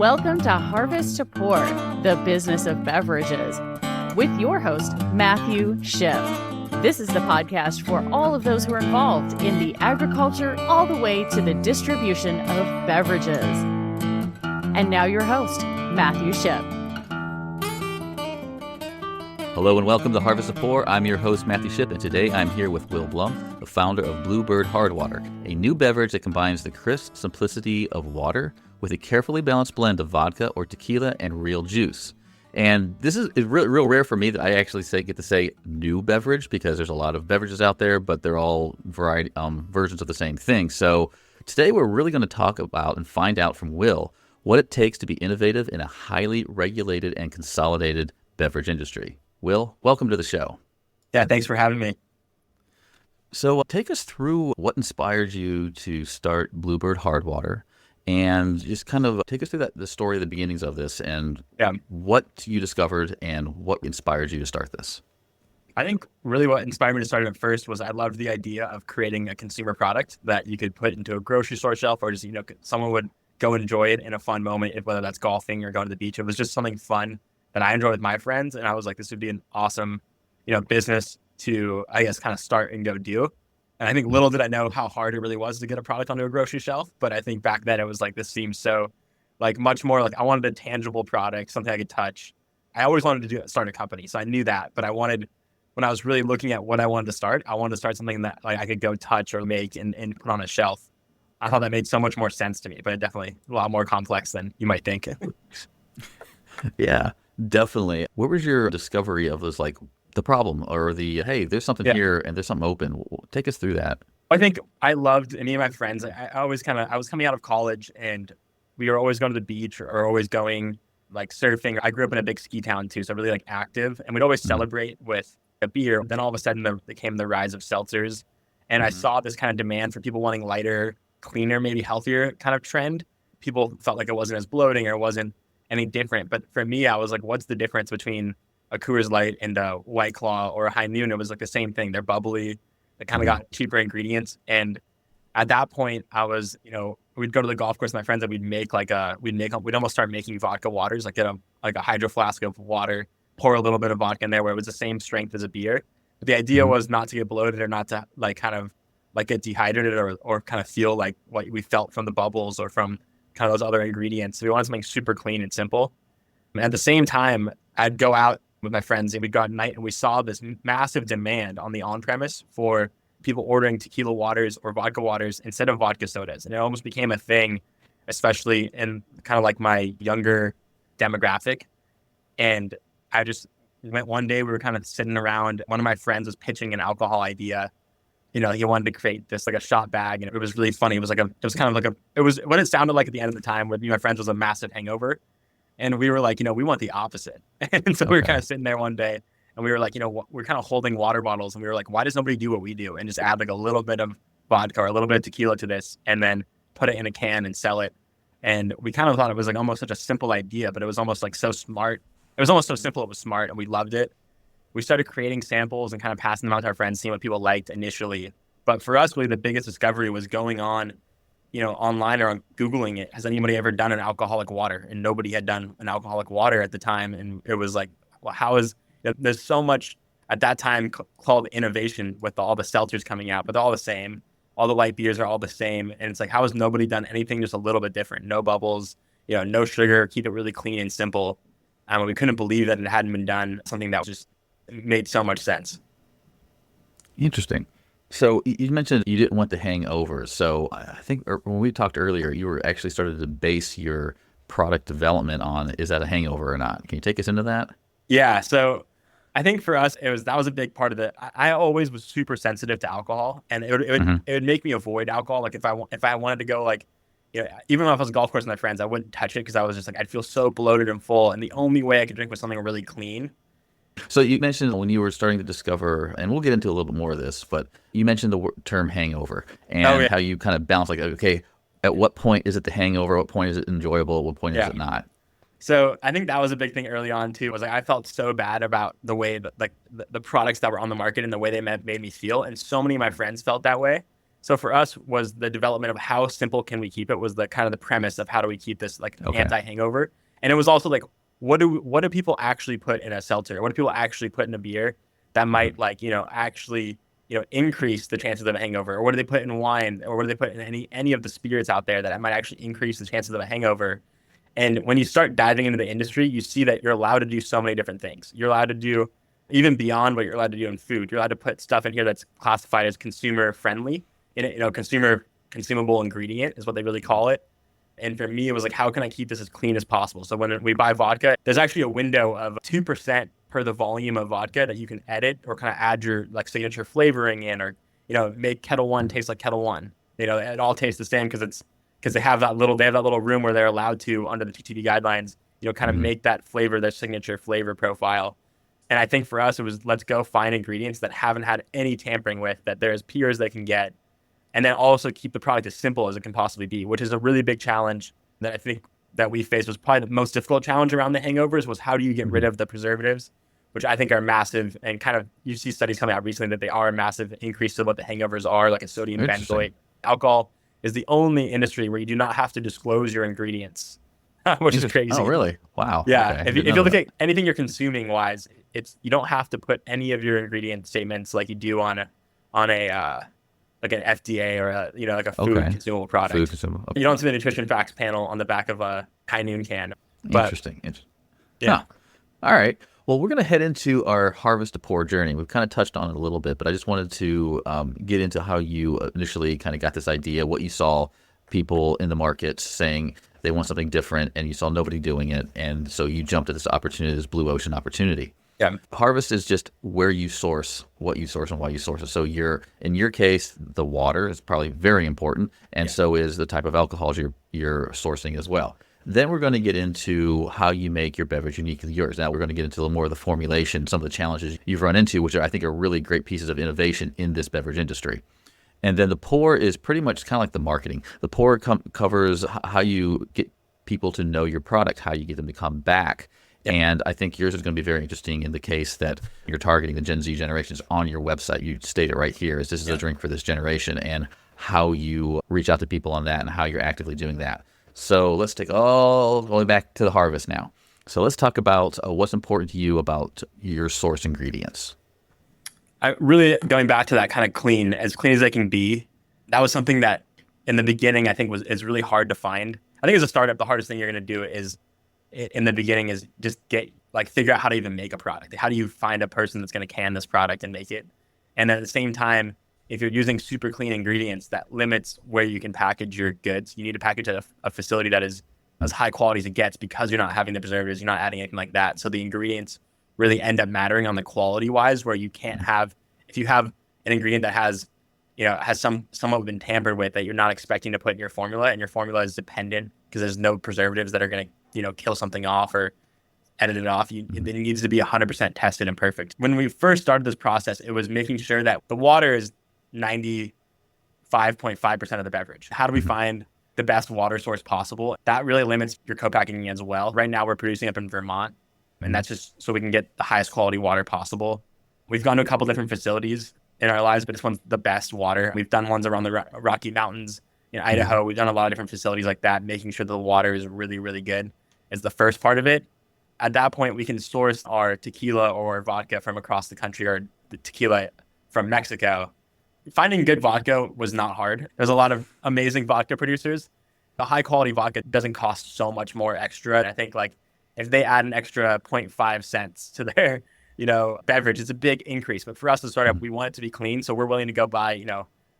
Welcome to Harvest to Pour, the business of beverages, with your host, Matthew Shipp. This is the podcast for all of those who are involved in the agriculture all the way to the distribution of beverages. And now your host, Matthew Shipp. Hello and welcome to Harvest to Pour. I'm your host, Matthew Shipp, and today I'm here with Will Blum, the founder of Bluebird Hardwater, a new beverage that combines the crisp simplicity of water with a carefully balanced blend of vodka or tequila and real juice. And this is real rare for me that I actually get to say new beverage, because there's a lot of beverages out there, but they're all versions of the same thing. So today we're really going to talk about and find out from Will what it takes to be innovative in a highly regulated and consolidated beverage industry. Will, welcome to the show. Yeah, thanks for having me. So take us through what inspired you to start Bluebird Hardwater, and just kind of take us through the story of the beginnings of this and what you discovered and what inspired you to start this. I think really what inspired me to start it first was I loved the idea of creating a consumer product that you could put into a grocery store shelf, or just, someone would go enjoy it in a fun moment, whether that's golfing or going to the beach. It was just something fun that I enjoy with my friends. And I was like, this would be an awesome, business to, I guess, kind of start and go do. And I think little did I know how hard it really was to get a product onto a grocery shelf. But I think back then it was like, this seems so much more like I wanted a tangible product, something I could touch. I always wanted to start a company. So I knew that, but when I was really looking at what I wanted to start something that I could go touch or make and put on a shelf. I thought that made so much more sense to me, but it definitely a lot more complex than you might think. Yeah. Definitely. What was your discovery of this, the problem or hey, there's something here and there's something open? Take us through that. I think I loved, me and my friends, I was coming out of college and we were always going to the beach or always going surfing. I grew up in a big ski town too, so really active, and we'd always celebrate with a beer. Then all of a sudden there came the rise of seltzers, and I saw this kind of demand for people wanting lighter, cleaner, maybe healthier kind of trend. People felt like it wasn't as bloating or it wasn't any different. But for me, I was like, what's the difference between a Coors Light and a White Claw or a High Noon? It was the same thing. They're bubbly. They kind of got cheaper ingredients. And at that point, I was, we'd go to the golf course with my friends and we'd almost start making vodka waters, get a hydro flask of water, pour a little bit of vodka in there where it was the same strength as a beer. But the idea was not to get bloated or not to get dehydrated or kind of feel like what we felt from the bubbles or from kind of those other ingredients. So we wanted something super clean and simple. And at the same time, I'd go out with my friends and we'd go out at night and we saw this massive demand on the on-premise for people ordering tequila waters or vodka waters instead of vodka sodas. And it almost became a thing, especially in kind of my younger demographic. And I just went one day, we were kind of sitting around. One of my friends was pitching an alcohol idea. He wanted to create this a shot bag, and it was really funny. It was what it sounded like at the end of the time with my friends was a massive hangover. And we were we want the opposite. And so we were kind of sitting there one day and we were we're kind of holding water bottles and we were like, why does nobody do what we do and just add a little bit of vodka or a little bit of tequila to this and then put it in a can and sell it. And we kind of thought it was almost such a simple idea, but it was almost so smart. It was almost so simple, it was smart, and we loved it. We started creating samples and kind of passing them out to our friends, seeing what people liked initially. But for us, really the biggest discovery was going on, online or on Googling it. Has anybody ever done an alcoholic water? And nobody had done an alcoholic water at the time. And it was there's so much at that time called innovation with all the seltzers coming out, but they're all the same. All the light beers are all the same. And it's how has nobody done anything just a little bit different? No bubbles, no sugar, keep it really clean and simple. We couldn't believe that it hadn't been done, something that just made so much sense. Interesting. So you mentioned you didn't want the hangover. So I think when we talked earlier, you were actually started to base your product development on, is that a hangover or not? Can you take us into that? Yeah. So I think for us, that was a big part of it. I always was super sensitive to alcohol, and it would make me avoid alcohol. If I wanted to go even if I was on a golf course with my friends, I wouldn't touch it because I was just I'd feel so bloated and full. And the only way I could drink was something really clean. So you mentioned when you were starting to discover, and we'll get into a little bit more of this, but you mentioned the term hangover and how you kind of balance okay, at what point is it the hangover? At what point is it enjoyable? At what point is it not? So I think that was a big thing early on too, was I felt so bad about the way that the products that were on the market and the way they made me feel. And so many of my friends felt that way. So for us was the development of how simple can we keep it was the kind of the premise of how do we keep this like anti-hangover. And it was also like, what do people actually put in a seltzer? What do people actually put in a beer that might like, actually, increase the chances of a hangover? Or what do they put in wine? Or what do they put in any of the spirits out there that might actually increase the chances of a hangover? And when you start diving into the industry, you see that you're allowed to do so many different things. You're allowed to do even beyond what you're allowed to do in food. You're allowed to put stuff in here that's classified as consumer friendly. Consumable ingredient is what they really call it. And for me, it was like, how can I keep this as clean as possible? So when we buy vodka, there's actually a window of 2% per the volume of vodka that you can edit or kind of add your like signature flavoring in, or, make Kettle One taste like Kettle One. It all tastes the same because they have that little room where they're allowed to, under the TTD guidelines, kind of make that flavor their signature flavor profile. And I think for us, it was, let's go find ingredients that haven't had any tampering with, that they're as pure as they can get. And then also keep the product as simple as it can possibly be, which is a really big challenge that I think that we faced. Was probably the most difficult challenge around the hangovers, was how do you get rid of the preservatives, which I think are massive. And kind of, you see studies coming out recently that they are a massive increase to what the hangovers are, like a sodium benzoate. Alcohol is the only industry where you do not have to disclose your ingredients, which is crazy. Oh, really? Wow. Yeah. Okay. If you look at anything you're consuming wise, you don't have to put any of your ingredient statements like you do on a like an FDA or like a food consumable product. Food consumable. Okay. You don't see the nutrition facts panel on the back of a High Noon can. But, Interesting. Yeah. Huh. All right. Well, we're going to head into our harvest to pour journey. We've kind of touched on it a little bit, but I just wanted to get into how you initially kind of got this idea, what you saw people in the market saying they want something different, and you saw nobody doing it, and so you jumped at this opportunity, this blue ocean opportunity. Yeah. Harvest is just where you source, what you source, and why you source it. So in your case, the water is probably very important, and so is the type of alcohols you're sourcing as well. Then we're going to get into how you make your beverage uniquely yours. Now we're going to get into a little more of the formulation, some of the challenges you've run into, which I think are really great pieces of innovation in this beverage industry. And then the pour is pretty much kind of like the marketing. The pour covers how you get people to know your product, how you get them to come back. Yep. And I think yours is going to be very interesting in the case that you're targeting the Gen Z generations on your website. You state it right here, this is a drink for this generation, and how you reach out to people on that and how you're actively doing that. So let's take all the way back to the harvest now. So let's talk about what's important to you about your source ingredients. I really, going back to that kind of clean as they can be, that was something that in the beginning I think is really hard to find. I think as a startup, the hardest thing you're going to do is in the beginning is just figure out how to even make a product. How do you find a person that's going to can this product and make it? And at the same time, if you're using super clean ingredients, that limits where you can package your goods. You need to package at a facility that is as high quality as it gets, because you're not having the preservatives, you're not adding anything like that. So the ingredients really end up mattering on the quality wise, where you can't have, if you have an ingredient that has somewhat been tampered with, that you're not expecting to put in your formula, and your formula is dependent because there's no preservatives that are going to, kill something off or edit it off. It needs to be 100% tested and perfect. When we first started this process, it was making sure that the water is 95.5% of the beverage. How do we find the best water source possible? That really limits your co-packing as well. Right now we're producing up in Vermont, and that's just so we can get the highest quality water possible. We've gone to a couple different facilities in our lives, but this one's the best water. We've done ones around the Rocky Mountains in Idaho. We've done a lot of different facilities like that. Making sure the water is really, really good is the first part of it. At that point, we can source our tequila or vodka from across the country, or the tequila from Mexico. Finding good vodka was not hard. There's a lot of amazing vodka producers. The high quality vodka doesn't cost so much more extra. I think if they add an extra 0.5 cents to their, beverage, it's a big increase. But for us to start up, we want it to be clean. So we're willing to go buy,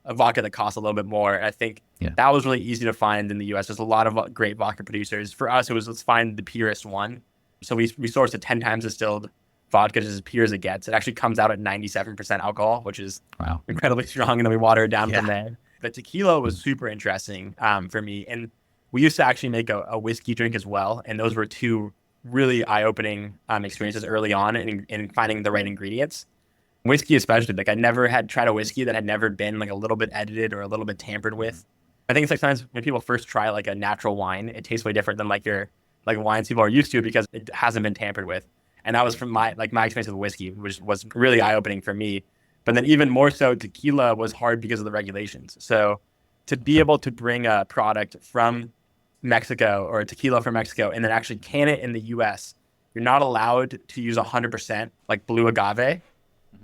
a vodka that costs a little bit more. And I think that was really easy to find in the US. There's a lot of great vodka producers. For us, it was, let's find the purest one. So we sourced a 10 times distilled vodka, just as pure as it gets. It actually comes out at 97% alcohol, which is incredibly strong. And then we water it down from there. The tequila was super interesting for me. And we used to actually make a whiskey drink as well. And those were two really eye-opening experiences early on in finding the right ingredients. Whiskey especially, I never had tried a whiskey that had never been a little bit edited or a little bit tampered with. I think it's sometimes when people first try a natural wine, it tastes way different than your wines people are used to, because it hasn't been tampered with. And that was from my experience with whiskey, which was really eye-opening for me. But then even more so, tequila was hard because of the regulations. So to be able to bring a product from Mexico or a tequila from Mexico and then actually can it in the US, you're not allowed to use 100% like blue agave,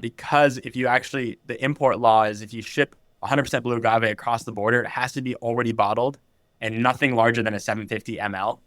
because if you actually, the import law is if you ship 100% blue agave across the border, it has to be already bottled and nothing larger than a 750 ml,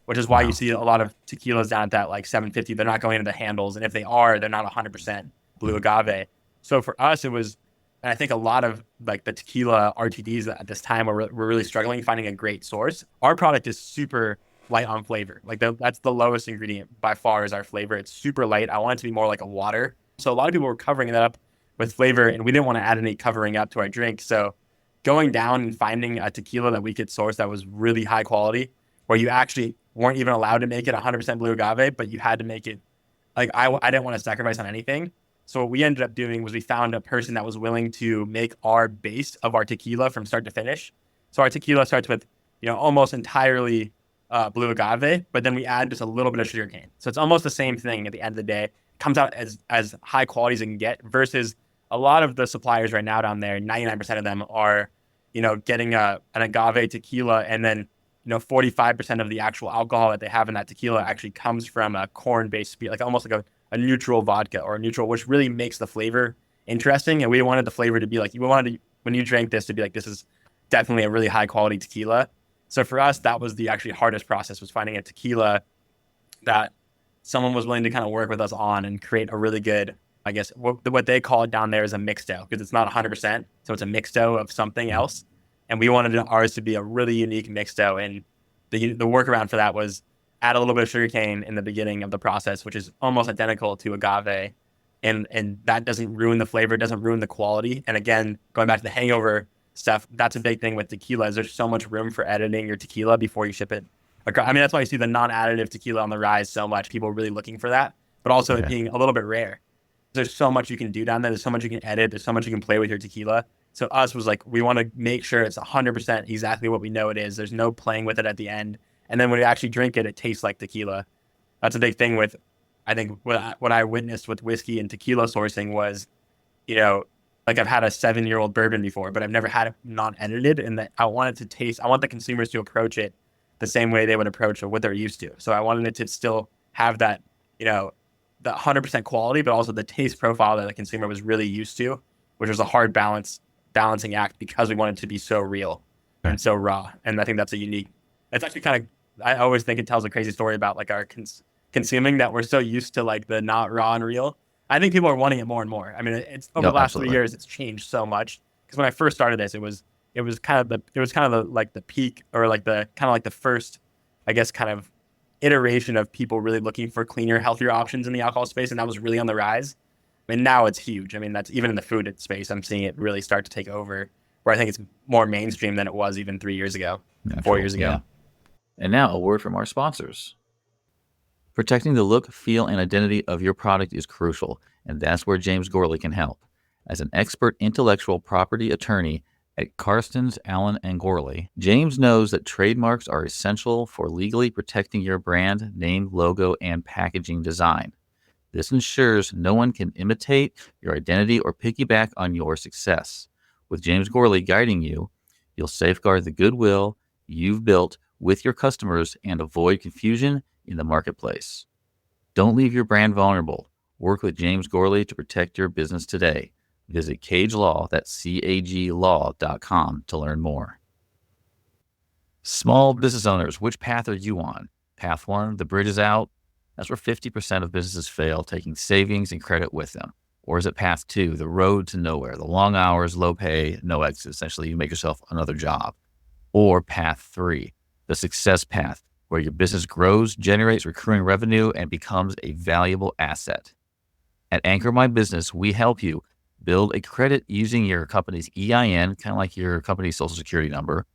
which is why you see a lot of tequilas down at that like 750. They're not going into the handles. And if they are, they're not 100% blue agave. So for us, it was, and I think a lot of like the tequila RTDs at this time were really struggling finding a great source. Our product is super light on flavor. Like that's the lowest ingredient by far is our flavor. It's super light. I want it to be more like a water. So a lot of people were covering that up with flavor, and we didn't want to add any covering up to our drink. So going down and finding a tequila that we could source that was really high quality, where you actually weren't even allowed to make it 100% blue agave, but you had to make it, like I didn't want to sacrifice on anything. So what we ended up doing was we found a person that was willing to make our base of our tequila from start to finish. So our tequila starts with, almost entirely blue agave, but then we add just a little bit of sugarcane. So it's almost the same thing at the end of the day. It comes out as high quality as it can get versus a lot of the suppliers right now down there, 99% of them are, getting an agave tequila, and then, 45% of the actual alcohol that they have in that tequila actually comes from a corn-based spirit, like almost like a neutral vodka or a neutral, which really makes the flavor interesting. And we wanted the flavor to be like, when you drank this, to be like, this is definitely a really high quality tequila. So for us, that was the actually hardest process, was finding a tequila that someone was willing to kind of work with us on and create a really good, I guess, what they call it down there is a mixto, because it's not 100%. So it's a mixto of something else. And we wanted ours to be a really unique mixto. And the workaround for that was add a little bit of sugarcane in the beginning of the process, which is almost identical to agave. And that doesn't ruin the flavor, it doesn't ruin the quality. And again, going back to the hangover stuff, that's a big thing with tequila, is there's so much room for editing your tequila before you ship it. I mean, that's why you see the non-additive tequila on the rise so much. People are really looking for that, but also it being a little bit rare. There's so much you can do down there. There's so much you can edit. There's so much you can play with your tequila. So us was like, we want to make sure it's 100% exactly what we know it is. There's no playing with it at the end. And then when you actually drink it, it tastes like tequila. That's a big thing with, I think, what I witnessed with whiskey and tequila sourcing was, like I've had a 7-year-old bourbon before, but I've never had it non-edited. And that I want the consumers to approach it the same way they would approach what they're used to. So I wanted it to still have that, the 100% quality, but also the taste profile that the consumer was really used to, which was a hard balancing act, because we wanted to be so real and so raw. And I think that's it's actually kind of, I always think it tells a crazy story about like our consuming, that we're so used to like the not raw and real. I think people are wanting it more and more. I mean, it's over the last 3 years, it's changed so much. Because when I first started this, it was kind of the peak, or like the first, I guess, kind of iteration of people really looking for cleaner, healthier options in the alcohol space, and that was really on the rise. And now it's huge. I mean, that's even in the food space, I'm seeing it really start to take over, where I think it's more mainstream than it was even 3 years ago, 4 years ago. Yeah. And now a word from our sponsors. Protecting the look, feel, and identity of your product is crucial, and that's where James Gorley can help. As an expert intellectual property attorney at Karstens, Allen & Gorley, James knows that trademarks are essential for legally protecting your brand, name, logo, and packaging design. This ensures no one can imitate your identity or piggyback on your success. With James Gorley guiding you, you'll safeguard the goodwill you've built with your customers and avoid confusion in the marketplace. Don't leave your brand vulnerable. Work with James Gorley to protect your business today. Visit CageLaw, that's CAGlaw.com, to learn more. Small business owners, which path are you on? Path 1, the bridge is out. That's where 50% of businesses fail, taking savings and credit with them. Or is it path 2, the road to nowhere, the long hours, low pay, no exit? Essentially, you make yourself another job. Or path 3, the success path, where your business grows, generates recurring revenue, and becomes a valuable asset. At Anchor My Business, we help you build a credit using your company's EIN, kind of like your company's social security number.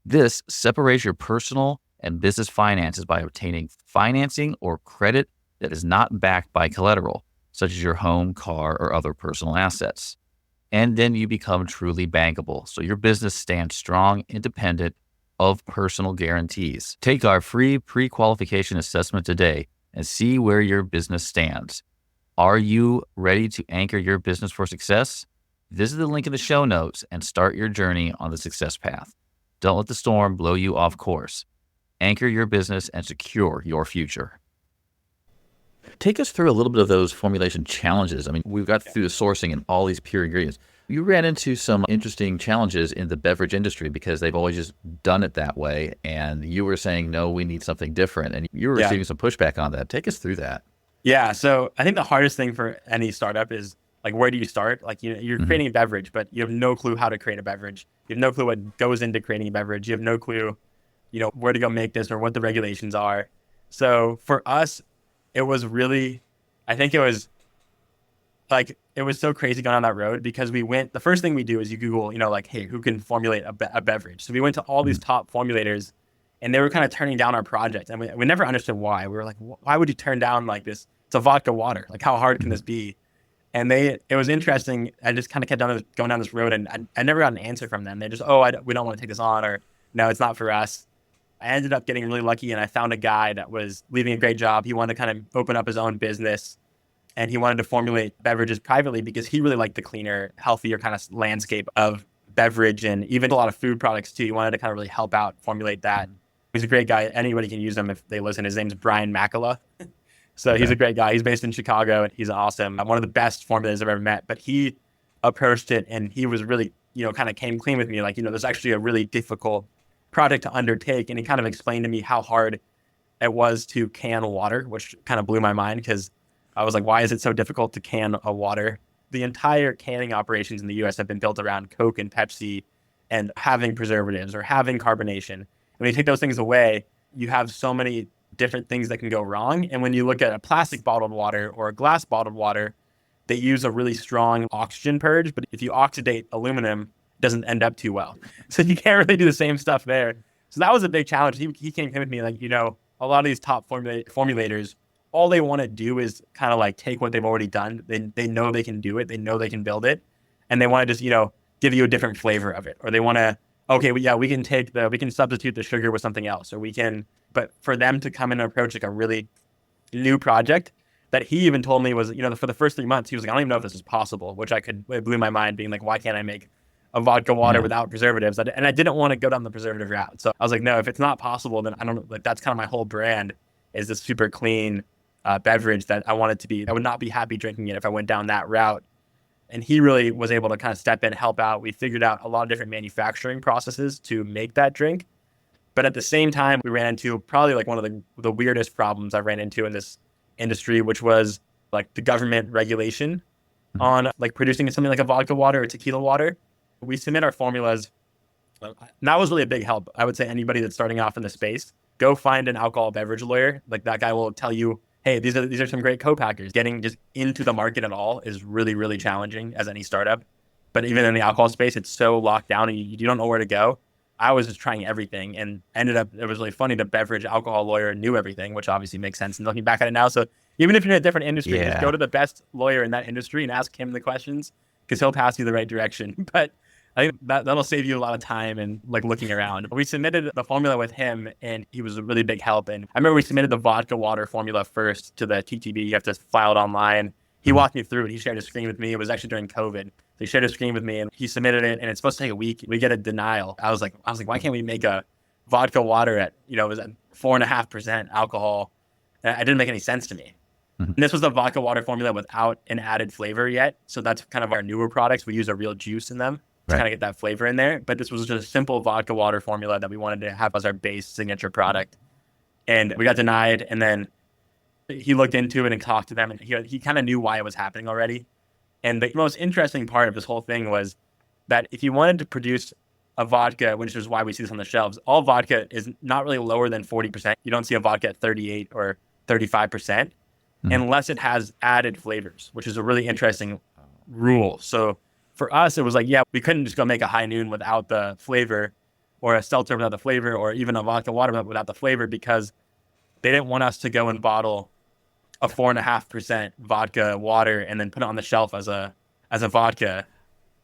This separates your personal and business finances by obtaining financing or credit that is not backed by collateral, such as your home, car, or other personal assets. And then you become truly bankable, so your business stands strong, independent of personal guarantees. Take our free pre-qualification assessment today and see where your business stands. Are you ready to anchor your business for success? Visit the link in the show notes and start your journey on the success path. Don't let the storm blow you off course. Anchor your business and secure your future. Take us through a little bit of those formulation challenges. I mean, we've got through the sourcing and all these pure ingredients. You ran into some interesting challenges in the beverage industry because they've always just done it that way. And you were saying, no, we need something different. And you were receiving some pushback on that. Take us through that. Yeah. So I think the hardest thing for any startup is like, where do you start? Like, you're creating a beverage, but you have no clue how to create a beverage. You have no clue what goes into creating a beverage. You have no clue, where to go make this or what the regulations are. So for us, it was really, I think it was so crazy going on that road because the first thing we do is you Google, hey, who can formulate a beverage? So we went to all these top formulators and they were kind of turning down our project. And we never understood why. We were like, why would you turn down like this? It's a vodka water. Like, how hard can this be? And it was interesting. I just kind of kept going down this road and I never got an answer from them. They just, we don't want to take this on, or no, it's not for us. I ended up getting really lucky and I found a guy that was leaving a great job. He wanted to kind of open up his own business and he wanted to formulate beverages privately because he really liked the cleaner, healthier kind of landscape of beverage and even a lot of food products too. He wanted to kind of really help out, formulate that. He's a great guy. Anybody can use him if they listen. His name's Brian Makala. So he's a great guy. He's based in Chicago and he's awesome. One of the best formulators I've ever met, but he approached it and he was really, kind of came clean with me. Like, there's actually a really difficult project to undertake. And he kind of explained to me how hard it was to can water, which kind of blew my mind because I was like, why is it so difficult to can a water? The entire canning operations in the US have been built around Coke and Pepsi and having preservatives or having carbonation. And when you take those things away, you have so many different things that can go wrong. And when you look at a plastic bottled water or a glass bottled water, they use a really strong oxygen purge. But if you oxidate aluminum, doesn't end up too well. So you can't really do the same stuff there. So that was a big challenge. He came in with me like, a lot of these top formulators, all they want to do is kind of like take what they've already done. They know they can do it. They know they can build it. And they want to just, give you a different flavor of it. Or they want to, we can substitute the sugar with something else. But for them to come in and approach like a really new project that he even told me was, for the first 3 months, he was like, I don't even know if this is possible, it blew my mind being like, why can't I make a vodka water without preservatives? And I didn't want to go down the preservative route. So I was like, no, if it's not possible, then I don't know. Like, that's kind of my whole brand is this super clean beverage that I want it to be. I would not be happy drinking it if I went down that route. And he really was able to kind of step in, help out. We figured out a lot of different manufacturing processes to make that drink. But at the same time, we ran into probably like one of the weirdest problems I ran into in this industry, which was like the government regulation on like producing something like a vodka water or tequila water. We submit our formulas. And that was really a big help. I would say anybody that's starting off in the space, go find an alcohol beverage lawyer. Like, that guy will tell you, hey, these are some great co-packers. Getting just into the market at all is really, really challenging as any startup. But even in the alcohol space, it's so locked down and you don't know where to go. I was just trying everything and ended up, it was really funny, the beverage alcohol lawyer knew everything, which obviously makes sense. And looking back at it now, so even if you're in a different industry, just go to the best lawyer in that industry and ask him the questions because he'll pass you the right direction. But I think that'll save you a lot of time and like looking around. We submitted the formula with him and he was a really big help. And I remember we submitted the vodka water formula first to the TTB. You have to file it online. He walked me through it. He shared a screen with me. It was actually during COVID. So he shared a screen with me and he submitted it and it's supposed to take a week. We get a denial. I was like, why can't we make a vodka water at, it was at 4.5% alcohol? And it didn't make any sense to me. And this was the vodka water formula without an added flavor yet. So that's kind of our newer products. We use a real juice in them to kind of get that flavor in there. But this was just a simple vodka water formula that we wanted to have as our base signature product. And we got denied. And then he looked into it and talked to them. And he kind of knew why it was happening already. And the most interesting part of this whole thing was that if you wanted to produce a vodka, which is why we see this on the shelves, all vodka is not really lower than 40%. You don't see a vodka at 38 or 35%. Unless it has added flavors, which is a really interesting rule. So for us, it was like, we couldn't just go make a high noon without the flavor or a seltzer without the flavor or even a vodka water without the flavor because they didn't want us to go and bottle a 4.5% vodka water and then put it on the shelf as a vodka.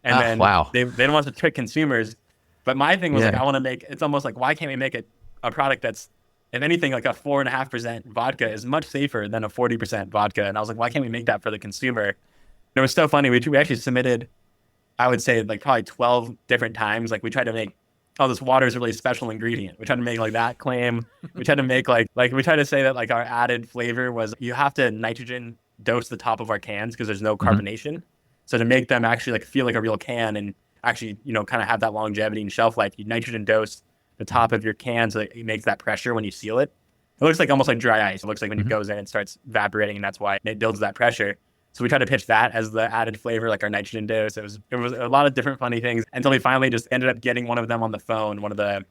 And then they didn't want to trick consumers. But my thing was like, I want to make, it's almost like, why can't we make a product that's if anything, like a 4.5% vodka is much safer than a 40% vodka. And I was like, why can't we make that for the consumer? And it was so funny. We actually submitted, I would say, like probably 12 different times. Like we tried to make, oh, this water is a really special ingredient. We tried to make like that claim. We tried to make like we tried to say that like our added flavor was you have to nitrogen dose the top of our cans because there's no carbonation. So to make them actually like feel like a real can and actually, kind of have that longevity and shelf life, you nitrogen dose the top of your can so that it makes that pressure when you seal it. It looks like almost like dry ice. It looks like when it goes in, it starts evaporating, and that's why it builds that pressure. So we tried to pitch that as the added flavor, like our nitrogen dose. It was a lot of different funny things until we finally just ended up getting one of them on the phone, one of the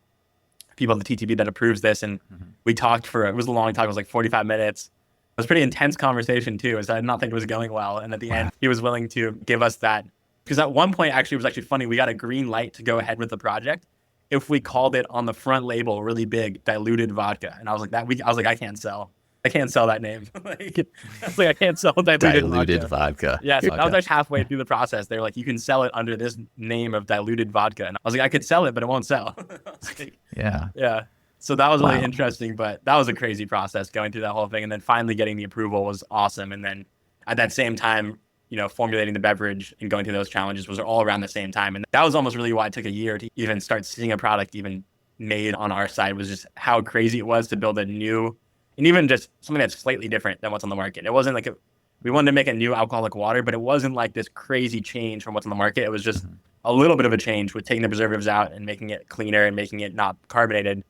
people at the TTB that approves this. And we talked it was a long talk. It was like 45 minutes. It was a pretty intense conversation too, as I did not think it was going well. And at the end, he was willing to give us that. Because at one point, actually, it was actually funny. We got a green light to go ahead with the project if we called it on the front label really big, diluted vodka. And I was like, I can't sell that name. I can't sell diluted vodka. Yeah, so I was actually halfway through the process. They were like, you can sell it under this name of diluted vodka. And I was like, I could sell it, but it won't sell. Yeah. So that was really interesting, but that was a crazy process going through that whole thing. And then finally getting the approval was awesome. And then at that same time, formulating the beverage and going through those challenges was all around the same time. And that was almost really why it took a year to even start seeing a product even made on our side, was just how crazy it was to build a new, and even just something that's slightly different than what's on the market. It wasn't like we wanted to make a new alcoholic water, but it wasn't like this crazy change from what's on the market. It was just a little bit of a change with taking the preservatives out and making it cleaner and making it not carbonated.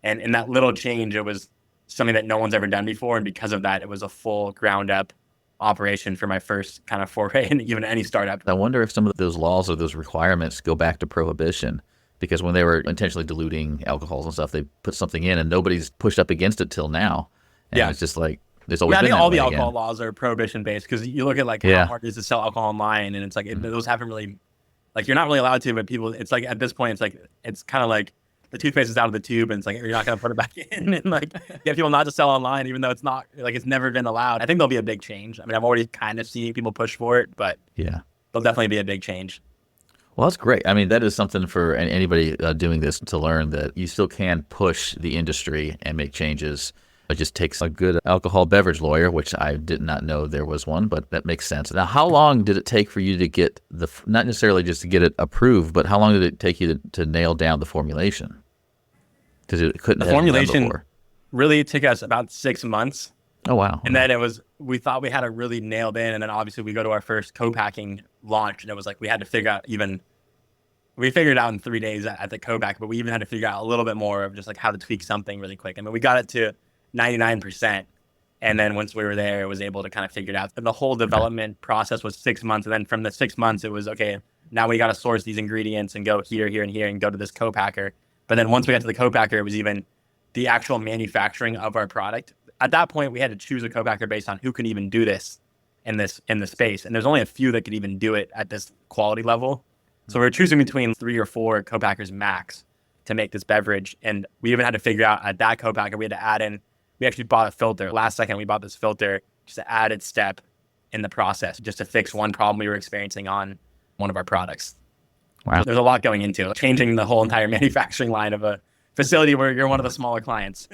And in that little change, it was something that no one's ever done before. And because of that, it was a full ground up operation for my first kind of foray in even any startup. I wonder if some of those laws or those requirements go back to prohibition, because when they were intentionally diluting alcohols and stuff, they put something in and nobody's pushed up against it till now. And it's just like, there's always been I think all the alcohol again. laws are prohibition based, because you look at like how hard it is to sell alcohol online, and it's like those haven't really, like, you're not really allowed to, but people, it's like at this point, it's like, it's kind of like the toothpaste is out of the tube, and it's like, you're not going to put it back in. And like, you have people not to sell online, even though it's not, like, it's never been allowed. I think there'll be a big change. I mean, I've already kind of seen people push for it, but there'll definitely be a big change. Well, that's great. I mean, that is something for anybody doing this to learn, that you still can push the industry and make changes. It just takes a good alcohol beverage lawyer, which I did not know there was one, but that makes sense. Now, how long did it take for you to get not necessarily just to get it approved, but how long did it take you to nail down the formulation? Because it couldn't have been done before. Really took us about 6 months. Oh, wow. And then we thought we had it really nailed in. And then obviously we go to our first co-packing launch, and it was like, we had to figure out we figured it out in 3 days at the co-pack, but we even had to figure out a little bit more of just like how to tweak something really quick. I mean, we got it to 99%. And then once we were there, it was able to kind of figure it out. And the whole development process was 6 months. And then from the 6 months, it was, okay, now we got to source these ingredients and go here, here, and here, and go to this co-packer. But then once we got to the co-packer, it was even the actual manufacturing of our product. At that point, we had to choose a co-packer based on who can even do this in the space. And there's only a few that could even do it at this quality level. So we were choosing between 3 or 4 co-packers max to make this beverage. And we even had to figure out at that co-packer, we had to add in, we actually bought a filter. Last second, we bought this filter, just an added step in the process, just to fix one problem we were experiencing on one of our products. Wow. There's a lot going into it, changing the whole entire manufacturing line of a facility where you're one of the smaller clients.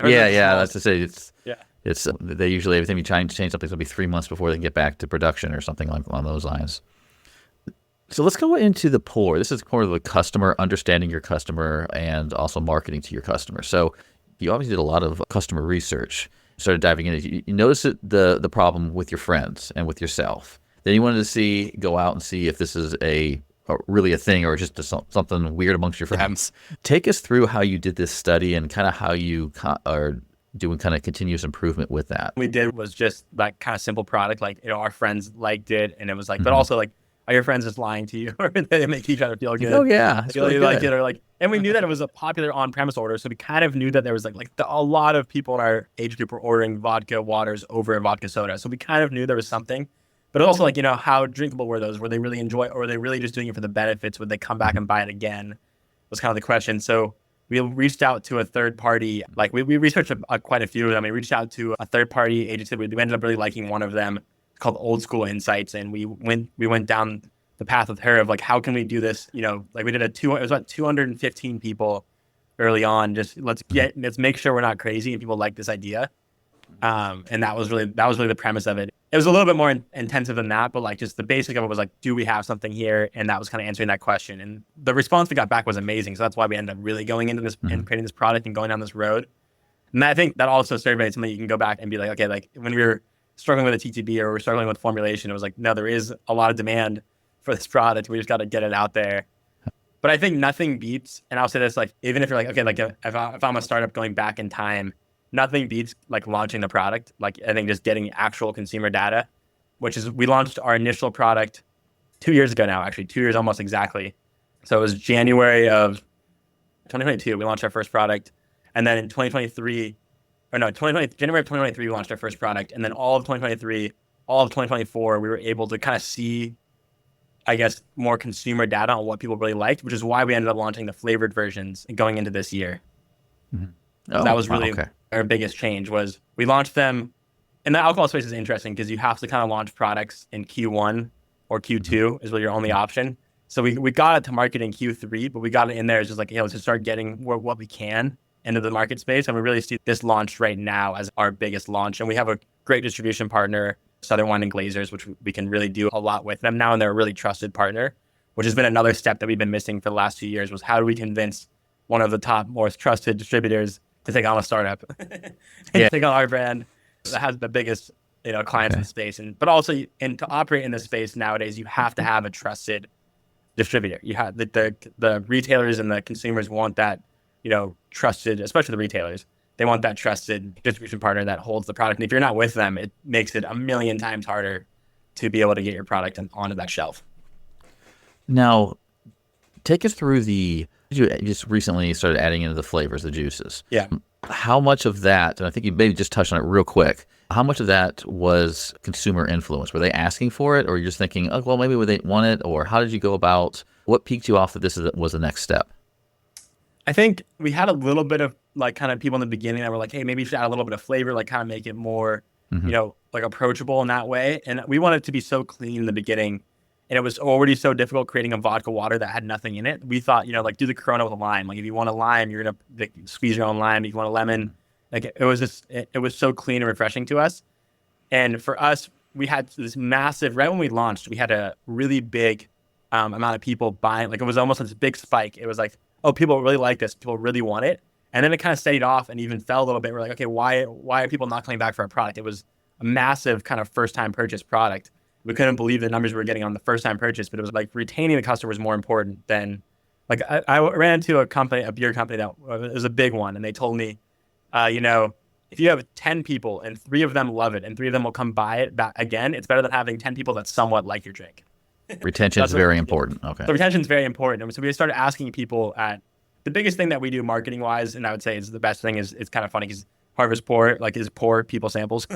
That's to say, it's they usually, every time you try and change something, it'll be 3 months before they can get back to production or something like on those lines. So let's go into the pour. This is more of the customer, understanding your customer, and also marketing to your customer. So you obviously did a lot of customer research, started diving in. You noticed the problem with your friends and with yourself. Then you wanted to go out and see if this is really a thing or just something weird amongst your friends. Take us through how you did this study and kind of how you are doing kind of continuous improvement with that. What we did was just like kind of simple product, like, our friends liked it, and it was like, but also like, are your friends just lying to you, or they make each other feel good? Oh yeah, feel really like it, or like, and we knew that it was a popular on-premise order, so we kind of knew that there was a lot of people in our age group were ordering vodka waters over vodka soda, so we kind of knew there was something. But also, like, how drinkable were those? Were they really or were they really just doing it for the benefits? Would they come back and buy it again? Was kind of the question. So we reached out to a third party. Like, we researched quite a few of them. We reached out to a third party agency. We ended up really liking one of them, called Old School Insights, and we went down the path with her of like, how can we do this? Like, we did it was about 215 people early on. Just let's make sure we're not crazy and people like this idea. And that was really the premise of it. It was a little bit more intensive than that, but like just the basic of it was like, do we have something here? And that was kind of answering that question. And the response we got back was amazing. So that's why we ended up really going into this and creating this product and going down this road. And I think that also surveyed something you can go back and be like, okay, like when we were struggling with a TTB or we were struggling with formulation, it was like, no, there is a lot of demand for this product. We just got to get it out there. But I think nothing beats, and I'll say this, like, even if you're like, okay, like if I'm a startup going back in time, nothing beats like launching the product. Like I think just getting actual consumer data, which is we launched our initial product 2 years ago now, actually 2 years almost exactly. So it was January of 2022, we launched our first product. And then in January of 2023, we launched our first product. And then all of 2023, all of 2024, we were able to kind of see, I guess, more consumer data on what people really liked, which is why we ended up launching the flavored versions going into this year. Oh, that was really our biggest change was we launched them. And the alcohol space is interesting because you have to kind of launch products in Q1 or Q2 is really your only option. So we got it to market in Q3, but we got it in there. It's just like, let's just start getting what we can into the market space. And we really see this launch right now as our biggest launch. And we have a great distribution partner, Southern Wine and Glazers, which we can really do a lot with them now. And they're a really trusted partner, which has been another step that we've been missing for the last 2 years was how do we convince one of the top most trusted distributors to take on a startup and take on our brand that has the biggest, clients in the space. But also, and to operate in this space nowadays, you have to have a trusted distributor. You have the retailers and the consumers want that, trusted, especially the retailers. They want that trusted distribution partner that holds the product. And if you're not with them, it makes it a million times harder to be able to get your product onto that shelf. Now, take us through you just recently started adding into the flavors, the juices. Yeah. How much of that, and I think you maybe just touched on it real quick, how much of that was consumer influence? Were they asking for it, or you're just thinking, oh, well, maybe they want it, or how did you go about, what piqued you off that this was the next step? I think we had a little bit of like kind of people in the beginning that were like, hey, maybe you should add a little bit of flavor, like kind of make it more, like approachable in that way. And we wanted it to be so clean in the beginning. And it was already so difficult creating a vodka water that had nothing in it. We thought, like do the Corona with a lime. Like if you want a lime, you're going to squeeze your own lime. If you want a lemon, like it was so clean and refreshing to us. And for us, we had this massive, right when we launched, we had a really big amount of people buying. Like it was almost this big spike. It was like, oh, people really like this. People really want it. And then it kind of steadied off and even fell a little bit. We're like, okay, why are people not coming back for our product? It was a massive kind of first time purchase product. We couldn't believe the numbers we were getting on the first time purchase, but it was like retaining the customer was more important than like I ran into a beer company that it was a big one. And they told me, if you have 10 people and 3 of them love it and 3 of them will come buy it back again, it's better than having 10 people that somewhat like your drink. Retention is very important. Okay. So retention is very important. And so we started asking people the biggest thing that we do marketing wise, and I would say is the best thing is it's kind of funny because Harvest Pour, is pour people samples.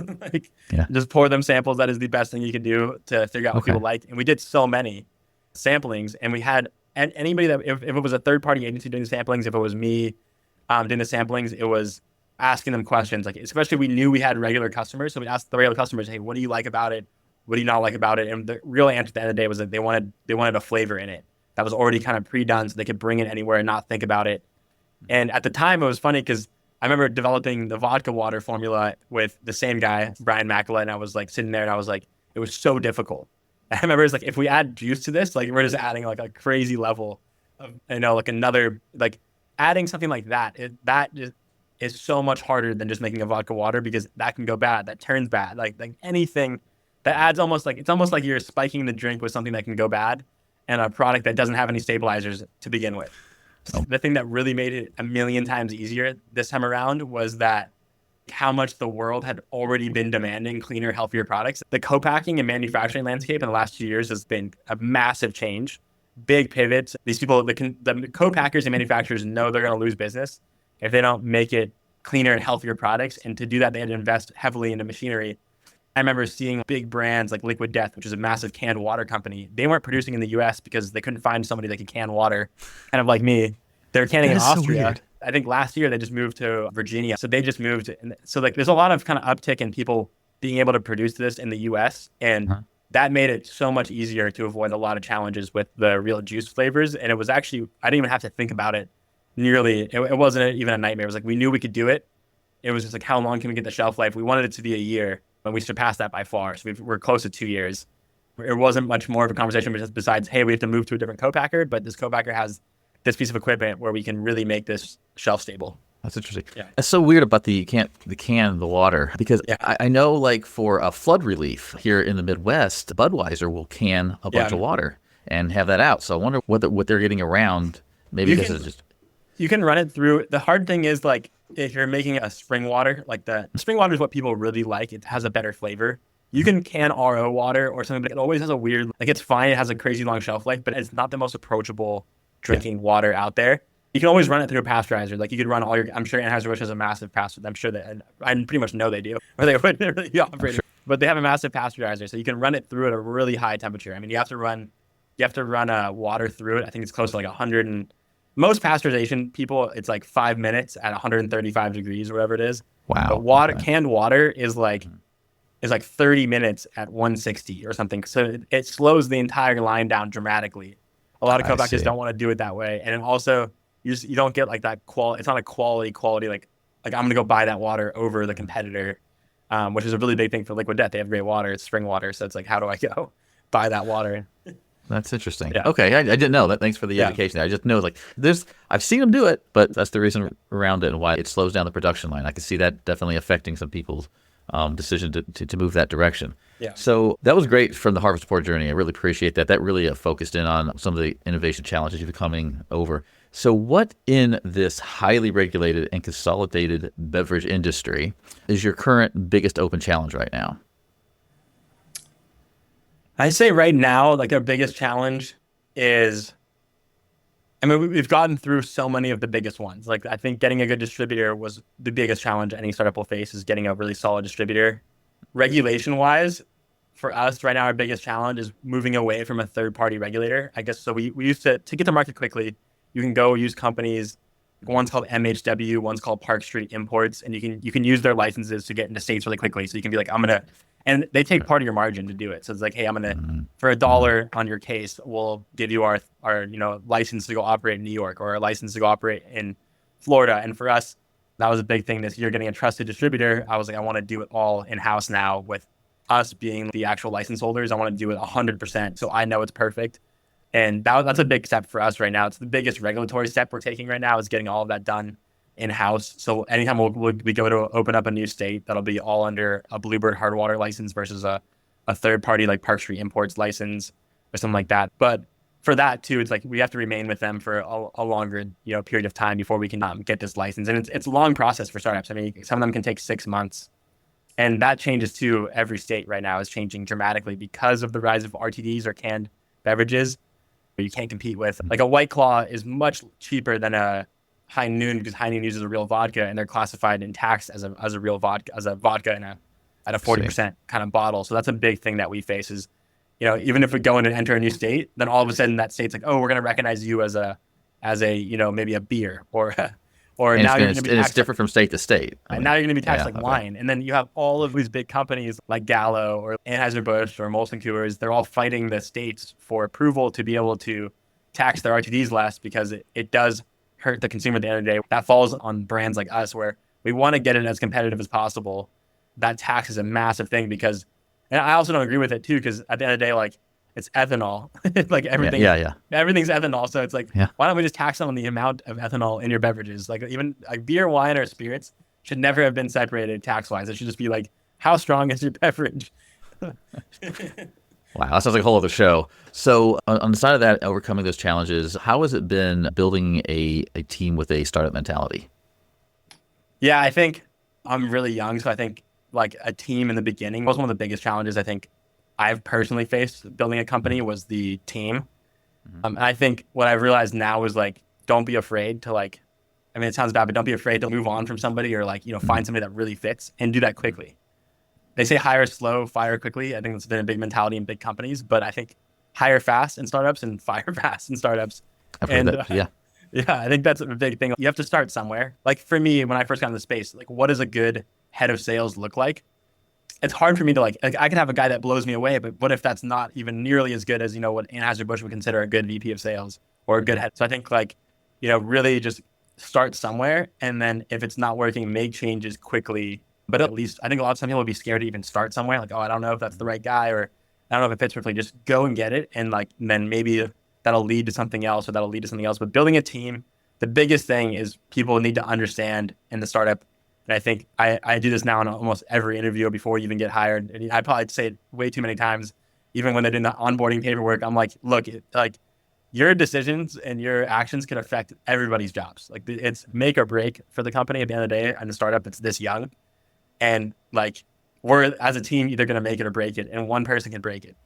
Just pour them samples. That is the best thing you can do to figure out what people like. And we did so many samplings, and we had anybody that, if it was a third party agency doing the samplings, if it was me doing the samplings, it was asking them questions. Like, especially we knew we had regular customers. So we asked the regular customers, hey, what do you like about it? What do you not like about it? And the real answer at the end of the day was that they wanted a flavor in it that was already kind of pre-done so they could bring it anywhere and not think about it. And at the time, it was funny because I remember developing the vodka water formula with the same guy, Brian Makala, and I was like sitting there and I was like, it was so difficult. And I remember it's like, if we add juice to this, like we're just adding like a crazy level of, like another, like adding something like that, that just is so much harder than just making a vodka water because that can go bad, that turns bad. Like anything that adds it's almost like you're spiking the drink with something that can go bad and a product that doesn't have any stabilizers to begin with. The thing that really made it a million times easier this time around was that how much the world had already been demanding cleaner, healthier products. The co-packing and manufacturing landscape in the last 2 years has been a massive change, big pivots. These people, the co-packers and manufacturers know they're going to lose business if they don't make it cleaner and healthier products. And to do that, they had to invest heavily into machinery. I remember seeing big brands like Liquid Death, which is a massive canned water company. They weren't producing in the US because they couldn't find somebody that could can water, kind of like me. They're canning in Austria. So I think last year they just moved to Virginia. So they just moved. And so like there's a lot of kind of uptick in people being able to produce this in the US. And that made it so much easier to avoid a lot of challenges with the real juice flavors. And it was actually, I didn't even have to think about it it wasn't even a nightmare. It was like, we knew we could do it. It was just like, how long can we get the shelf life? We wanted it to be a year, but we surpassed that by far. So we're close to 2 years. It wasn't much more of a conversation besides, hey, we have to move to a different co-packer, but this co-packer has this piece of equipment where we can really make this shelf stable. That's interesting. Yeah. It's so weird about the water, because I know, like, for a flood relief here in the Midwest, Budweiser will can a bunch of water and have that out. So I wonder what they're getting around. Maybe this is just... You can run it through. The hard thing is, like, if you're making a spring water, like the spring water is what people really like. It has a better flavor. You can RO water or something, but it always has a weird, like, it's fine. It has a crazy long shelf life, but it's not the most approachable drinking water out there. You can always run it through a pasteurizer. Like, you could run I'm sure Anheuser-Busch has a massive pasteurizer. I'm sure that, I pretty much know they do, or they wouldn't really operate it. But they have a massive pasteurizer, so you can run it through at a really high temperature. I mean, you have to run water through it. I think it's close to like 100, and most pasteurization people, it's like 5 minutes at 135 degrees or whatever it is. Wow. But canned water is like 30 minutes at 160 or something. So it slows the entire line down dramatically. A lot of co-packers don't want to do it that way, and then also you don't get like that quality. It's not a quality like I'm gonna go buy that water over the competitor, which is a really big thing for Liquid Death. They have great water. It's spring water, so it's like, how do I go buy that water? That's interesting. Yeah. Okay, I didn't know that. Thanks for the education. I just know, like, I've seen them do it, but that's the reason around it and why it slows down the production line. I can see that definitely affecting some people's decision to move that direction. Yeah. So that was great from the Harvest Support journey. I really appreciate that. That really focused in on some of the innovation challenges you've been coming over. So what in this highly regulated and consolidated beverage industry is your current biggest open challenge right now? I say right now, like, our biggest challenge is, I mean, we've gotten through so many of the biggest ones. Like, I think getting a good distributor was the biggest challenge any startup will face, is getting a really solid distributor. Regulation-wise, for us right now, our biggest challenge is moving away from a third-party regulator. I guess, so we used to get to market quickly, you can go use companies, one's called MHW, one's called Park Street Imports, and you can use their licenses to get into states really quickly. So you can be like, and they take part of your margin to do it. So it's like, hey, for $1 on your case, we'll give you our license to go operate in New York, or a license to go operate in Florida. And for us, that was a big thing this year, getting a trusted distributor. I was like, I want to do it all in-house now, with us being the actual license holders. I want to do it 100%, so I know it's perfect. And that's a big step for us right now. It's the biggest regulatory step we're taking right now, is getting all of that done in-house. So anytime we go to open up a new state, that'll be all under a Bluebird Hardwater license versus a third-party like Park Street Imports license or something like that. But for that too, it's like we have to remain with them for a longer period of time before we can get this license. And it's a long process for startups. I mean, some of them can take 6 months. And that changes too. Every state right now is changing dramatically because of the rise of RTDs, or canned beverages. You can't compete with, like, a White Claw is much cheaper than a High Noon, because High Noon uses a real vodka, and they're classified and taxed as a real vodka, at a 40% kind of bottle. So that's a big thing that we face is, even if we go in and enter a new state, then all of a sudden that state's like, oh, we're going to recognize you as a maybe a beer, or And now it's you're going to be taxed. it's different from state to state. And now you're going to be taxed like wine. And then you have all of these big companies like Gallo or Anheuser-Busch or Molson Coors. They're all fighting the states for approval to be able to tax their RTDs less, because it does hurt the consumer at the end of the day. That falls on brands like us, where we want to get it as competitive as possible. That tax is a massive thing, because, and I also don't agree with it too, because at the end of the day, like, it's ethanol. Like, everything, everything's ethanol. So it's like, why don't we just tax on the amount of ethanol in your beverages? Like, even like beer, wine, or spirits should never have been separated tax-wise. It should just be like, how strong is your beverage? Wow, that sounds like a whole other show. So on the side of that, overcoming those challenges, how has it been building a team with a startup mentality? Yeah, I think I'm really young, so I think like a team in the beginning was one of the biggest challenges I think I've personally faced building a company, was the team. And I think what I've realized now is, like, don't be afraid to, like, I mean, it sounds bad, but don't be afraid to move on from somebody, or like, find somebody that really fits, and do that quickly. They say hire slow, fire quickly. I think that's been a big mentality in big companies, but I think hire fast in startups and fire fast in startups. I've heard that, yeah. Yeah, I think that's a big thing. You have to start somewhere. Like, for me, when I first got into the space, like, what does a good head of sales look like? It's hard for me to like I can have a guy that blows me away, but what if that's not even nearly as good as, what Anheuser-Busch would consider a good VP of sales or a good head? So I think, like, really just start somewhere. And then if it's not working, make changes quickly. But at least I think a lot of some people would be scared to even start somewhere. Like, oh, I don't know if that's the right guy, or I don't know if it fits perfectly. Just go and get it. And like, then maybe that'll lead to something else, or that'll lead to something else. But building a team, the biggest thing is people need to understand in the startup. And I think I do this now in almost every interview before you even get hired. And I probably say it way too many times, even when they're doing the onboarding paperwork. I'm like, look, like your decisions and your actions can affect everybody's jobs. Like it's make or break for the company at the end of the day. And the startup, it's this young. And like we're as a team either going to make it or break it. And one person can break it.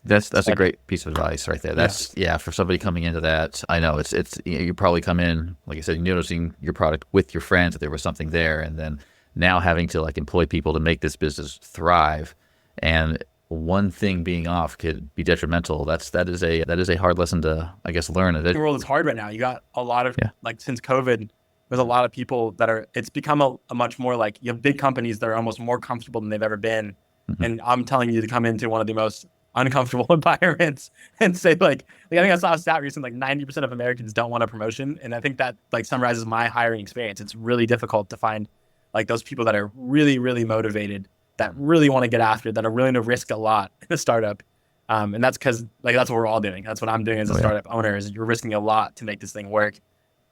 That's a great piece of advice right there. That's for somebody coming into that. I know it's you probably come in, like I said, you're noticing your product with your friends, that there was something there, and then now having to like employ people to make this business thrive, and one thing being off could be detrimental. That is a hard lesson to, I guess, learn. The world is hard right now. You got a lot of like since COVID, there's a lot of people that are. It's become a much more like you have big companies that are almost more comfortable than they've ever been, and I'm telling you to come into one of the most uncomfortable environments and say like I think I saw a stat recently, like 90% of Americans don't want a promotion. And I think that like summarizes my hiring experience. It's really difficult to find like those people that are really, really motivated, that really want to get after it, that are willing to risk a lot in a startup. And that's because like that's what we're all doing. That's what I'm doing as a startup owner, is you're risking a lot to make this thing work.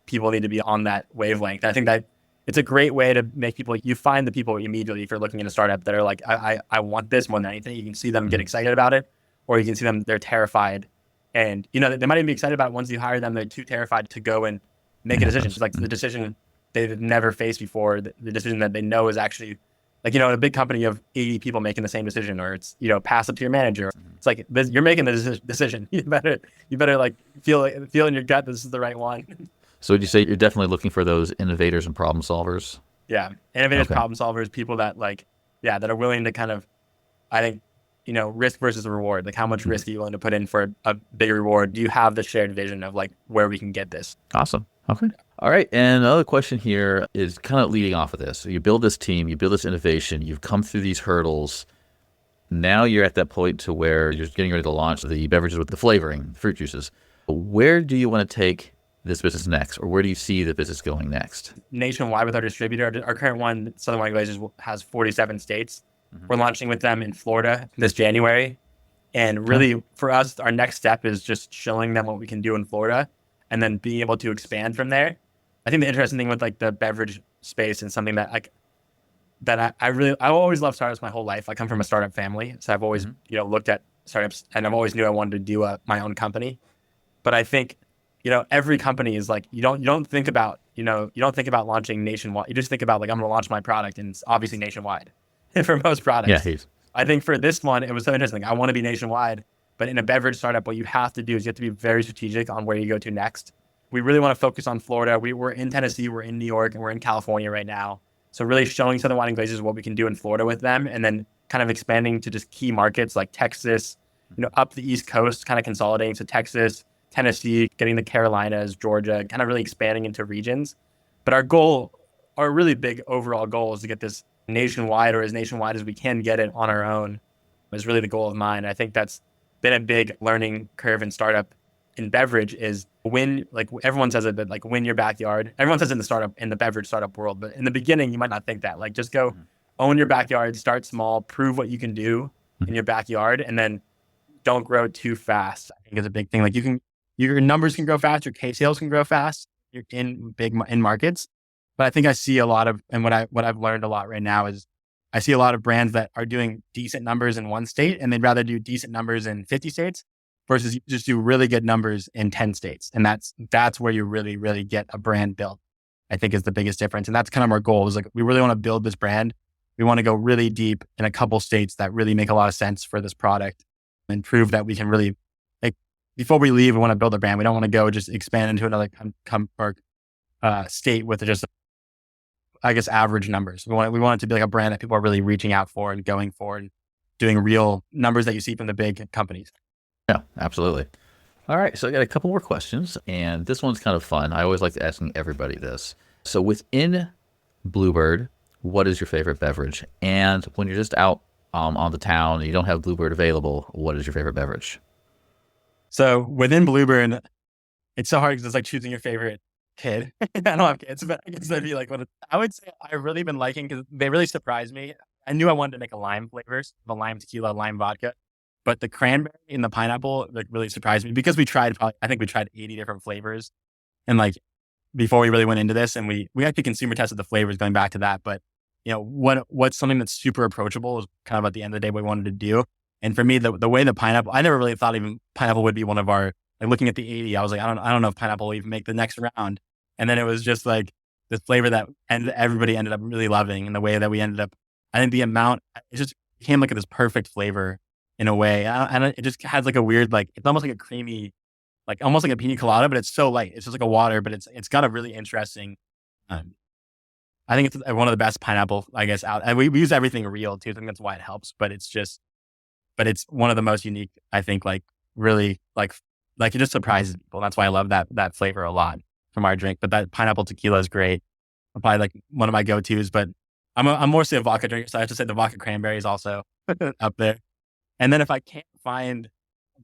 People need to be on that wavelength. I think that it's a great way to make people, you find the people immediately if you're looking at a startup that are like, I want this more than anything. You can see them get excited about it, or you can see them, they're terrified. And, you know, they might even be excited about it. Once you hire them, they're too terrified to go and make a decision. It's like the decision they've never faced before, the decision that they know is actually, like, you know, in a big company, you have 80 people making the same decision, or it's, you know, pass it to your manager. It's like, you're making the decision. You better like feel in your gut this is the right one. So would you say you're definitely looking for those innovators and problem solvers? Yeah. Innovators, problem solvers, people that like, that are willing to kind of, I think, you know, risk versus reward. Like how much risk are you willing to put in for a big reward? Do you have the shared vision of like where we can get this? Awesome. Okay. All right. And another question here is kind of leading off of this. So you build this team, you build this innovation, you've come through these hurdles. Now you're at that point to where you're getting ready to launch the beverages with the flavoring, fruit juices. Where do you want to take this business next, or where do you see the business going next? Nationwide with our distributor. Our current one, Southern Wine Glazers, has 47 states. We're launching with them in Florida this January. And really, for us, our next step is just showing them what we can do in Florida and then being able to expand from there. I think the interesting thing with like the beverage space and something that like that I always loved startups my whole life. I come from a startup family, so I've always looked at startups, and I've always knew I wanted to do my own company. But I think every company is like you don't think about launching nationwide. You just think about like I'm going to launch my product, and it's obviously nationwide for most products. Yeah, I think for this one, it was so interesting. I want to be nationwide, but in a beverage startup, what you have to do is you have to be very strategic on where you go to next. We really want to focus on Florida. We're in Tennessee, we're in New York, and we're in California right now. So really showing Southern Wine Glazers what we can do in Florida with them, and then kind of expanding to just key markets like Texas, up the East Coast, kind of consolidating to Texas, Tennessee, getting the Carolinas, Georgia, kind of really expanding into regions. But our really big overall goal is to get this nationwide, or as nationwide as we can get it on our own, is really the goal of mine. I think that's been a big learning curve in startup in beverage, is win, like everyone says it, but like win your backyard. Everyone says in the beverage startup world, but in the beginning, you might not think that. Like just go own your backyard, start small, prove what you can do in your backyard, and then don't grow too fast. I think is a big thing. Like your numbers can grow fast, your case sales can grow fast. You're in markets. But I think I see a lot of, and what I've learned a lot right now is I see a lot of brands that are doing decent numbers in one state, and they'd rather do decent numbers in 50 states versus just do really good numbers in 10 states. And that's where you really, really get a brand built, I think is the biggest difference. And that's kind of our goal, is like, we really want to build this brand. We want to go really deep in a couple states that really make a lot of sense for this product and prove that we can really, like, before we leave, we want to build a brand. We don't want to go just expand into another state with just, I guess, average numbers. We want it to be like a brand that people are really reaching out for and going for and doing real numbers that you see from the big companies. Yeah, absolutely. All right. So I got a couple more questions, and this one's kind of fun. I always like to asking everybody this. So within Bluebird, what is your favorite beverage? And when you're just out on the town and you don't have Bluebird available, what is your favorite beverage? So within Bluebird, it's so hard because it's like choosing your favorite kid. I don't have kids, but I guess that'd be like I would say I've really been liking because they really surprised me. I knew I wanted to make a lime flavors, the lime tequila, lime vodka, but the cranberry and the pineapple like really surprised me because I think we tried 80 different flavors and like before we really went into this, and we actually consumer tested the flavors going back to that. But what's something that's super approachable is kind of at the end of the day what we wanted to do. And for me, the way the pineapple, I never really thought even pineapple would be one of our, like looking at the 80, I was like, I don't know if pineapple will even make the next round. And then it was just like this flavor that everybody ended up really loving, and the way that we ended up, I think the amount, it just became like this perfect flavor in a way. And it just has like a weird, like, it's almost like a creamy, like almost like a pina colada, but it's so light. It's just like a water, but it's got a really interesting, I think it's one of the best pineapple, I guess, out. And we use everything real too. I think that's why it helps, but it's one of the most unique, I think, like really like it just surprises people. That's why I love that flavor a lot from our drink. But that pineapple tequila is great. Probably like one of my go-tos, but I'm mostly a vodka drinker. So I have to say the vodka cranberry is also up there. And then if I can't find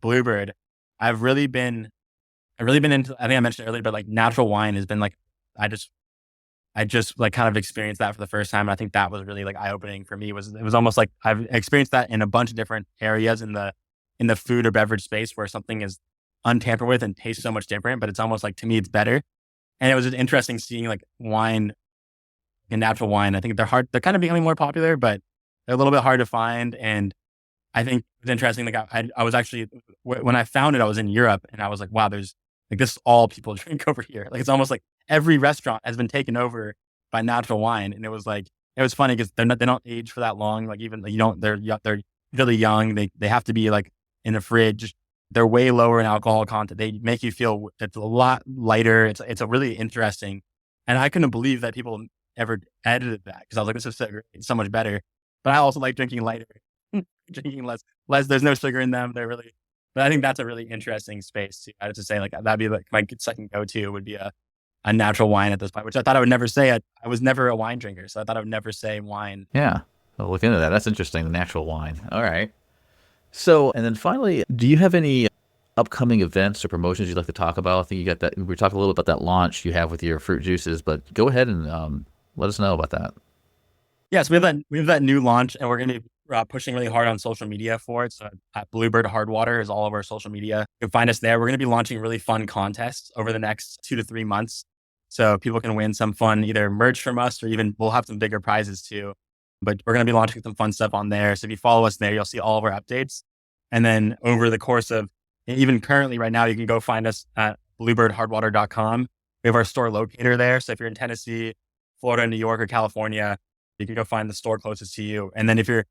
Bluebird, I've really been into, I think I mentioned earlier, but like natural wine has been like, I just like kind of experienced that for the first time. And I think that was really like eye-opening for me. It was almost like I've experienced that in a bunch of different areas in the food or beverage space where something is untampered with and tastes so much different, but it's almost like, to me, it's better. And it was just interesting seeing like wine and natural wine. I think they're kind of becoming more popular, but they're a little bit hard to find. And I think it's interesting. Like I was actually, when I found it, I was in Europe and I was like, wow, there's like, this is all people drink over here. Like, it's almost like every restaurant has been taken over by natural wine. And it was funny because they don't age for that long. Like even they're really young. They have to be like in the fridge. They're way lower in alcohol content. They make you feel it's a lot lighter. It's a really interesting, and I couldn't believe that people ever edited that because I was like, this is so great, it's so much better. But I also like drinking lighter, drinking less. There's no sugar in them. They're really, but I think that's a really interesting space too. I have to say, like, that'd be like my second go-to would be a natural wine at this point, which I thought I would never say. I was never a wine drinker, so I thought I would never say wine. Yeah, I'll look into that. That's interesting. The natural wine. All right. So, and then finally, do you have any upcoming events or promotions you'd like to talk about? I think you got that. We talked a little about that launch you have with your fruit juices, but go ahead and let us know about that. Yes, we have that new launch, and we're going to be pushing really hard on social media for it. So at Bluebird Hardwater is all of our social media. You can find us there. We're going to be launching really fun contests over the next 2 to 3 months. So people can win some fun, either merch from us or even we'll have some bigger prizes too. But we're going to be launching some fun stuff on there. So if you follow us there, you'll see all of our updates. And then over the course of, even currently right now, you can go find us at bluebirdhardwater.com. We have our store locator there. So if you're in Tennessee, Florida, New York, or California, you can go find the store closest to you. And then if you're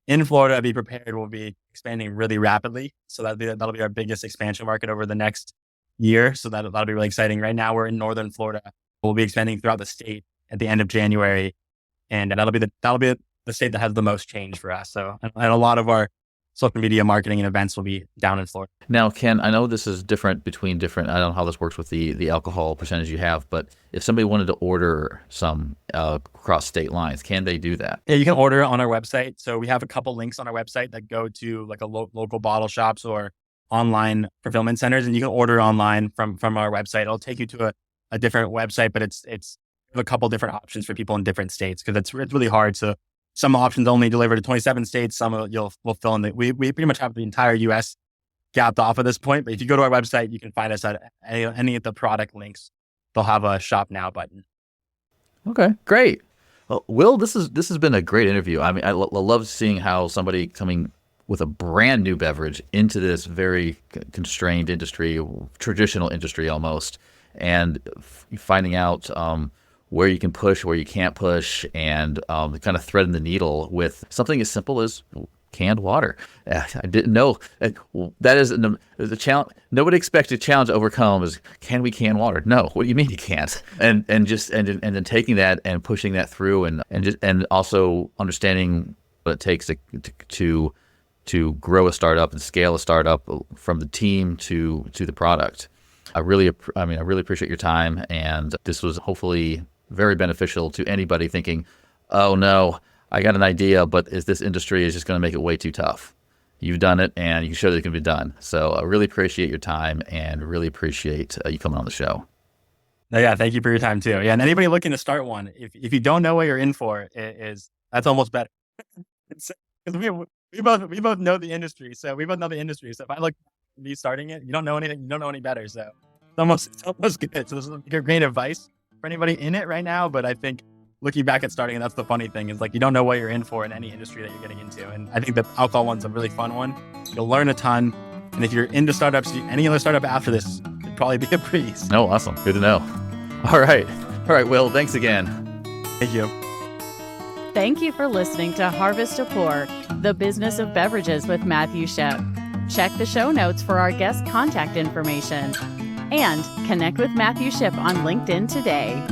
in Florida, be prepared. We'll be expanding really rapidly. So that'll be our biggest expansion market over the next year. So that'll be really exciting. Right now, we're in Northern Florida. We'll be expanding throughout the state at the end of January. And that'll be the state that has the most change for us. So, and a lot of our social media marketing and events will be down in Florida. Now, Ken, I know this is different between different, I don't know how this works with the alcohol percentage you have, but if somebody wanted to order some across state lines, can they do that? Yeah, you can order on our website. So we have a couple links on our website that go to like a local bottle shops or online fulfillment centers, and you can order online from our website. It'll take you to a different website, but it's a couple different options for people in different states because it's really hard. So some options only deliver to 27 states. Some we'll fill in. We pretty much have the entire U.S. gapped off at this point. But if you go to our website, you can find us at any of the product links. They'll have a shop now button. Okay, great. Well, Will, this has been a great interview. I mean, I love seeing how somebody coming with a brand new beverage into this very constrained industry, traditional industry almost, and finding out where you can push, where you can't push, and kind of threading the needle with something as simple as canned water. I didn't know that is the challenge. Nobody expects a challenge to overcome is, can we can water? No. What do you mean you can't? And then taking that and pushing that through and also understanding what it takes to grow a startup and scale a startup from the team to the product. I really appreciate your time, and this was hopefully very beneficial to anybody thinking, oh no, I got an idea, but this industry is just going to make it way too tough. You've done it, and you showed that it can be done. So I really appreciate your time and really appreciate you coming on the show. No, yeah, thank you for your time too. Yeah, and anybody looking to start one, if you don't know what you're in for, that's almost better. Because we both know the industry, so we both know the industry. So if I look at me starting it, you don't know anything, you don't know any better. So it's almost good. So this is great advice for anybody in it right now. But I think looking back at starting, and that's the funny thing, is like you don't know what you're in for in any industry that you're getting into. And I think the alcohol one's a really fun one. You'll learn a ton. And if you're into startups, any other startup after this could probably be a breeze. Oh, awesome. Good to know. All right, Will, thanks again. Thank you. Thank you for listening to Harvest to Pour, the business of beverages with Matthew Shipp. Check the show notes for our guest contact information and connect with Matthew Shipp on LinkedIn today.